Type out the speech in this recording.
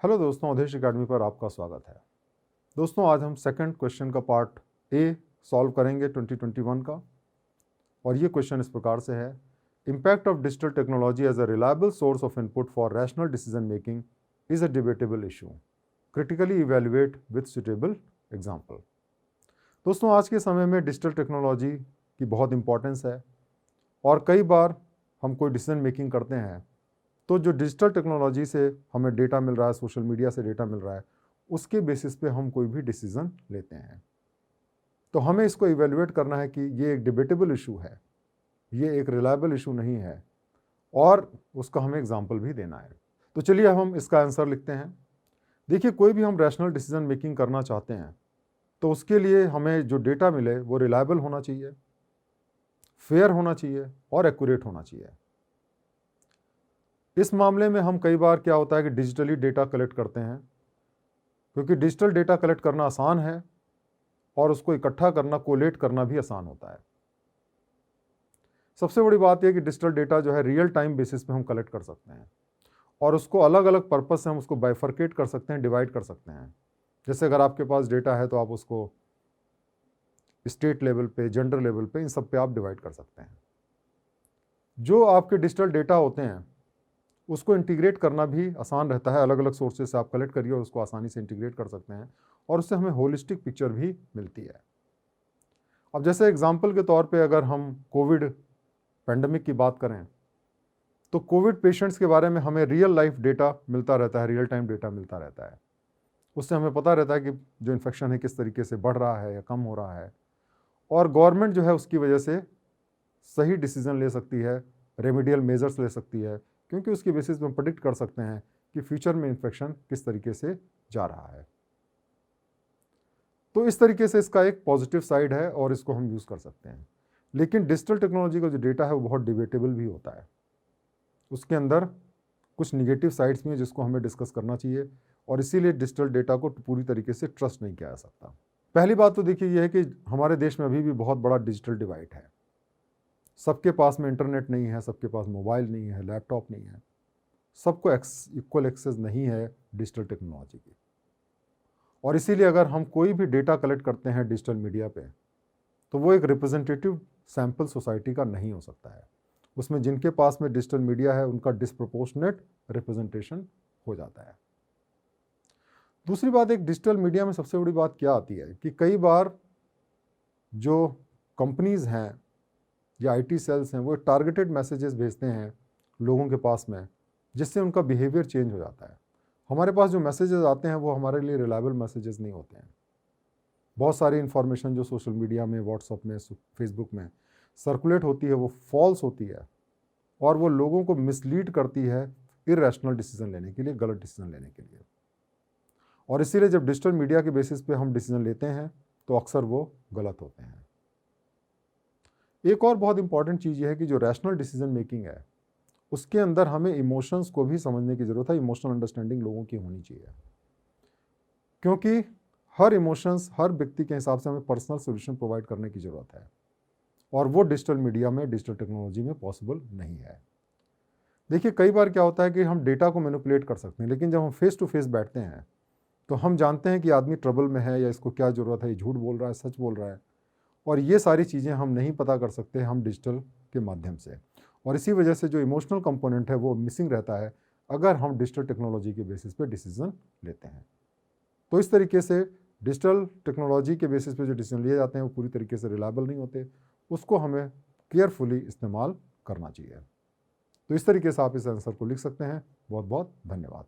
Hello दोस्तों, Awadhesh academy पर आपका स्वागत है। दोस्तों, आज हम सेकंड क्वेश्चन का पार्ट ए सॉल्व करेंगे 2021 का। और ये क्वेश्चन इस प्रकार से है, impact of digital technology as a reliable source of input for rational decision making is a debatable issue, critically evaluate with suitable example. दोस्तों, आज के समय में डिजिटल टेक्नोलॉजी की बहुत इंपॉर्टेंस है और कई बार हम कोई डिसीजन मेकिंग करते हैं तो जो डिजिटल टेक्नोलॉजी से हमें डेटा मिल रहा है, सोशल मीडिया से डेटा मिल रहा है, उसके बेसिस पे हम कोई भी डिसीजन लेते हैं। तो हमें इसको इवेल्युएट करना है कि ये एक डिबेटेबल इशू है, ये एक रिलायबल इशू नहीं है, और उसका हमें एग्जाम्पल भी देना है। तो चलिए अब हम इसका आंसर लिखते हैं। देखिए, कोई भी हम रैशनल डिसीजन मेकिंग करना चाहते हैं तो उसके लिए हमें जो डेटा मिले वो रिलायबल होना चाहिए, फेयर होना चाहिए और एक्यूरेट होना चाहिए। इस मामले में हम कई बार क्या होता है कि डिजिटली डेटा कलेक्ट करते हैं, क्योंकि डिजिटल डेटा कलेक्ट करना आसान है और उसको इकट्ठा करना, कोलेट करना भी आसान होता है। सबसे बड़ी बात यह कि डिजिटल डेटा जो है रियल टाइम बेसिस पे हम कलेक्ट कर सकते हैं और उसको अलग अलग पर्पस से हम उसको बाइफर्केट कर सकते हैं, डिवाइड कर सकते हैं। जैसे अगर आपके पास डेटा है तो आप उसको स्टेट लेवल पे, जेंडर लेवल पे, इन सब पे आप डिवाइड कर सकते हैं। जो आपके डिजिटल डेटा होते हैं उसको इंटीग्रेट करना भी आसान रहता है। अलग अलग सोर्सेज से आप कलेक्ट करिए और उसको आसानी से इंटीग्रेट कर सकते हैं और उससे हमें होलिस्टिक पिक्चर भी मिलती है। अब जैसे एग्जांपल के तौर पे अगर हम कोविड पेंडेमिक की बात करें तो कोविड पेशेंट्स के बारे में हमें रियल लाइफ डेटा मिलता रहता है, रियल टाइम डेटा मिलता रहता है। उससे हमें पता रहता है कि जो इन्फेक्शन है किस तरीके से बढ़ रहा है या कम हो रहा है, और गवर्नमेंट जो है उसकी वजह से सही डिसीजन ले सकती है, रेमेडियल मेजर्स ले सकती है, क्योंकि उसकी बेसिस पे हम प्रेडिक्ट कर सकते हैं कि फ्यूचर में इन्फेक्शन किस तरीके से जा रहा है। तो इस तरीके से इसका एक पॉजिटिव साइड है और इसको हम यूज़ कर सकते हैं। लेकिन डिजिटल टेक्नोलॉजी का जो डेटा है वो बहुत डिबेटेबल भी होता है, उसके अंदर कुछ निगेटिव साइड्स भी हैं जिसको हमें डिस्कस करना चाहिए, और इसीलिए डिजिटल डेटा को पूरी तरीके से ट्रस्ट नहीं किया जा सकता। पहली बात तो देखिए ये है कि हमारे देश में अभी भी बहुत बड़ा डिजिटल डिवाइड है। सबके पास में इंटरनेट नहीं है, सबके पास मोबाइल नहीं है, लैपटॉप नहीं है, सबको इक्वल एक्सेस नहीं है डिजिटल टेक्नोलॉजी की। और इसीलिए अगर हम कोई भी डेटा कलेक्ट करते हैं डिजिटल मीडिया पे तो वो एक रिप्रेजेंटेटिव सैंपल सोसाइटी का नहीं हो सकता है। उसमें जिनके पास में डिजिटल मीडिया है उनका डिस्प्रोपोर्शनेट रिप्रेजेंटेशन हो जाता है। दूसरी बात, एक डिजिटल मीडिया में सबसे बड़ी बात क्या आती है कि कई बार जो कंपनीज हैं या आईटी सेल्स हैं वो टारगेटेड मैसेजेस भेजते हैं लोगों के पास में, जिससे उनका बिहेवियर चेंज हो जाता है। हमारे पास जो मैसेजेस आते हैं वो हमारे लिए रिलायबल मैसेजेस नहीं होते हैं। बहुत सारी इन्फॉर्मेशन जो सोशल मीडिया में, व्हाट्सअप में, फेसबुक में सर्कुलेट होती है वो फॉल्स होती है और वो लोगों को मिसलीड करती है इरैशनल डिसीजन लेने के लिए, गलत डिसीजन लेने के लिए। और इसीलिए जब डिजिटल मीडिया के बेसिस पे हम डिसीजन लेते हैं तो अक्सर वो गलत होते हैं। एक और बहुत इंपॉर्टेंट चीज़ ये है कि जो रैशनल डिसीजन मेकिंग है उसके अंदर हमें इमोशंस को भी समझने की ज़रूरत है। इमोशनल अंडरस्टैंडिंग लोगों की होनी चाहिए, क्योंकि हर इमोशंस, हर व्यक्ति के हिसाब से हमें पर्सनल सोल्यूशन प्रोवाइड करने की ज़रूरत है, और वो डिजिटल मीडिया में, डिजिटल टेक्नोलॉजी में पॉसिबल नहीं है। देखिए, कई बार क्या होता है कि हम डेटा को मैनिपुलेट कर सकते हैं, लेकिन जब हम फेस टू फेस बैठते हैं तो हम जानते हैं कि आदमी ट्रबल में है या इसको क्या ज़रूरत है, ये झूठ बोल रहा है, सच बोल रहा है, और ये सारी चीज़ें हम नहीं पता कर सकते हम डिजिटल के माध्यम से। और इसी वजह से जो इमोशनल कंपोनेंट है वो मिसिंग रहता है अगर हम डिजिटल टेक्नोलॉजी के बेसिस पे डिसीजन लेते हैं। तो इस तरीके से डिजिटल टेक्नोलॉजी के बेसिस पे जो डिसीजन लिए जाते हैं वो पूरी तरीके से रिलायबल नहीं होते, उसको हमें केयरफुली इस्तेमाल करना चाहिए। तो इस तरीके से आप इस आंसर को लिख सकते हैं। बहुत बहुत धन्यवाद।